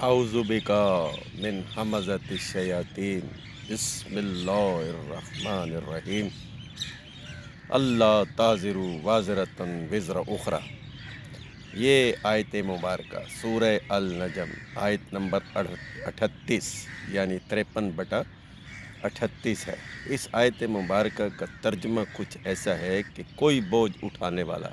اعوذ بکا من حمزۃ الشیاطین بسم اللہ الرحمن الرحیم اللہ تازر وازرۃ وزر اخرى۔ یہ آیت مبارکہ سورہ النجم آیت نمبر 38 یعنی 53/38 ہے۔ اس آیت مبارکہ کا ترجمہ کچھ ایسا ہے کہ کوئی بوجھ اٹھانے والا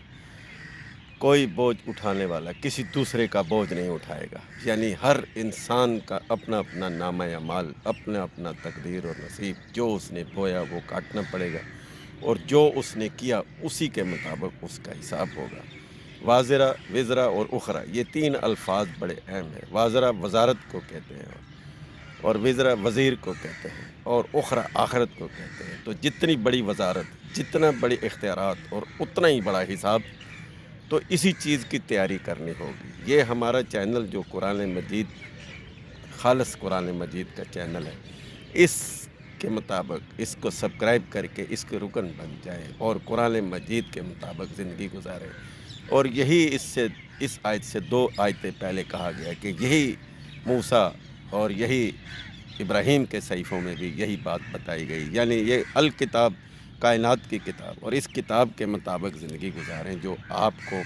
کسی دوسرے کا بوجھ نہیں اٹھائے گا، یعنی ہر انسان کا اپنا اپنا نامہ اعمال، اپنا اپنا تقدیر اور نصیب، جو اس نے بویا وہ کاٹنا پڑے گا، اور جو اس نے کیا اسی کے مطابق اس کا حساب ہوگا۔ وازرہ، وزرہ اور اخرى، یہ تین الفاظ بڑے اہم ہیں۔ وازرہ وزارت کو کہتے ہیں، اور وزرہ وزیر کو کہتے ہیں، اور اخرى آخرت کو کہتے ہیں۔ تو جتنی بڑی وزارت، جتنا بڑے اختیارات اور اتنا ہی بڑا حساب، تو اسی چیز کی تیاری کرنی ہوگی۔ یہ ہمارا چینل جو قرآن مجید، خالص قرآن مجید کا چینل ہے، اس کے مطابق اس کو سبسکرائب کر کے اس کے رکن بن جائیں اور قرآن مجید کے مطابق زندگی گزاریں۔ اور یہی اس آیت سے 2 آیتیں پہلے کہا گیا کہ یہی موسیٰ اور یہی ابراہیم کے صحیفوں میں بھی یہی بات بتائی گئی، یعنی یہ الکتاب، کائنات کی کتاب، اور اس کتاب کے مطابق زندگی گزاریں جو آپ کو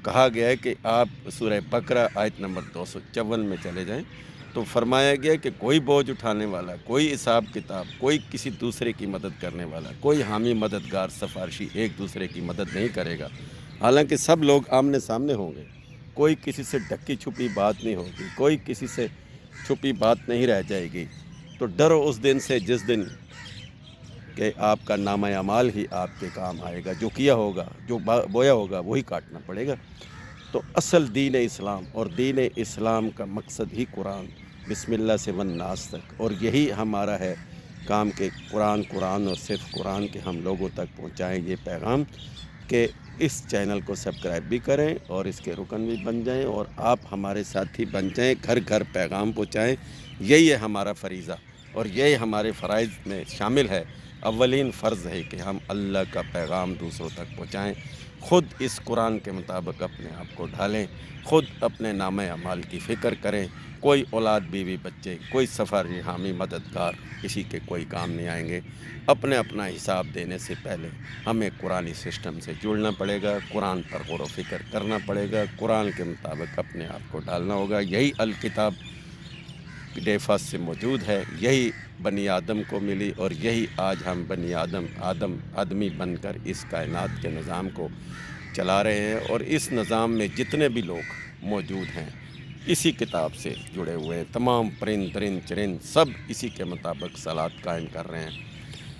کہا گیا ہے کہ آپ سورہ بقرہ آیت نمبر 254 میں چلے جائیں، تو فرمایا گیا کہ کوئی بوجھ اٹھانے والا، کوئی حساب کتاب، کوئی کسی دوسرے کی مدد کرنے والا، کوئی حامی مددگار سفارشی ایک دوسرے کی مدد نہیں کرے گا، حالانکہ سب لوگ آمنے سامنے ہوں گے۔ کوئی کسی سے ڈھکی چھپی بات نہیں ہوگی، کوئی کسی سے چھپی بات نہیں رہ جائے گی۔ تو ڈرو اس دن سے جس دن کہ آپ کا نامہ اعمال ہی آپ کے کام آئے گا، جو کیا ہوگا، جو بویا ہوگا وہی کاٹنا پڑے گا۔ تو اصل دین اسلام، اور دین اسلام کا مقصد ہی قرآن، بسم اللہ سے والناس تک، اور یہی ہمارا ہے کام کہ قرآن اور صرف قرآن کے ہم لوگوں تک پہنچائیں یہ پیغام، کہ اس چینل کو سبسکرائب بھی کریں اور اس کے رکن بھی بن جائیں، اور آپ ہمارے ساتھی بن جائیں، گھر گھر پیغام پہنچائیں۔ یہی ہے ہمارا فریضہ، اور یہی ہمارے فرائض میں شامل ہے۔ اولین فرض ہے کہ ہم اللہ کا پیغام دوسروں تک پہنچائیں، خود اس قرآن کے مطابق اپنے آپ کو ڈھالیں، خود اپنے نامہ اعمال کی فکر کریں۔ کوئی اولاد، بیوی، بچے، کوئی سفر، حامی، مددگار کسی کے کوئی کام نہیں آئیں گے۔ اپنا حساب دینے سے پہلے ہمیں قرآنی سسٹم سے جڑنا پڑے گا، قرآن پر غور و فکر کرنا پڑے گا، قرآن کے مطابق اپنے آپ کو ڈالنا ہوگا۔ یہی الکتاب ڈیفا سے موجود ہے، یہی بنی آدم کو ملی، اور یہی آج ہم بنی آدمی بن کر اس کائنات کے نظام کو چلا رہے ہیں، اور اس نظام میں جتنے بھی لوگ موجود ہیں اسی کتاب سے جڑے ہوئے ہیں۔ تمام پرند درند چرند سب اسی کے مطابق صلاۃ قائم کر رہے ہیں،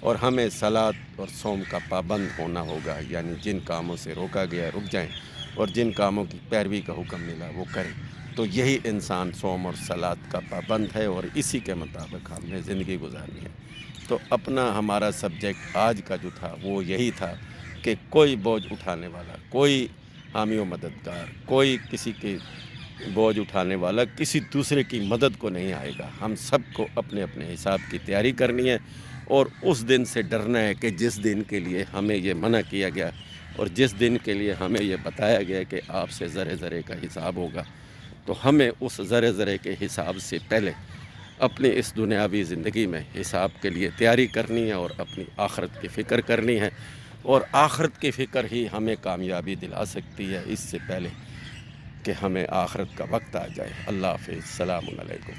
اور ہمیں صلاۃ اور صوم کا پابند ہونا ہوگا، یعنی جن کاموں سے روکا گیا رک جائیں، اور جن کاموں کی پیروی کا حکم ملا وہ کریں۔ تو یہی انسان صوم اور صلاۃ کا پابند ہے، اور اسی کے مطابق ہم نے زندگی گزارنی ہے۔ تو ہمارا سبجیکٹ آج کا جو تھا وہ یہی تھا کہ کوئی بوجھ اٹھانے والا، کوئی حامی و مددگار، کوئی کسی کے بوجھ اٹھانے والا کسی دوسرے کی مدد کو نہیں آئے گا۔ ہم سب کو اپنے اپنے حساب کی تیاری کرنی ہے، اور اس دن سے ڈرنا ہے کہ جس دن کے لیے ہمیں یہ منع کیا گیا، اور جس دن کے لیے ہمیں یہ بتایا گیا کہ آپ سے ذرے ذرے کا حساب ہوگا، تو ہمیں اس ذرے ذرے کے حساب سے پہلے اپنی اس دنیاوی زندگی میں حساب کے لیے تیاری کرنی ہے، اور اپنی آخرت کی فکر کرنی ہے، اور آخرت کی فکر ہی ہمیں کامیابی دلا سکتی ہے، اس سے پہلے کہ ہمیں آخرت کا وقت آ جائے۔ اللہ حافظ، السلام علیکم۔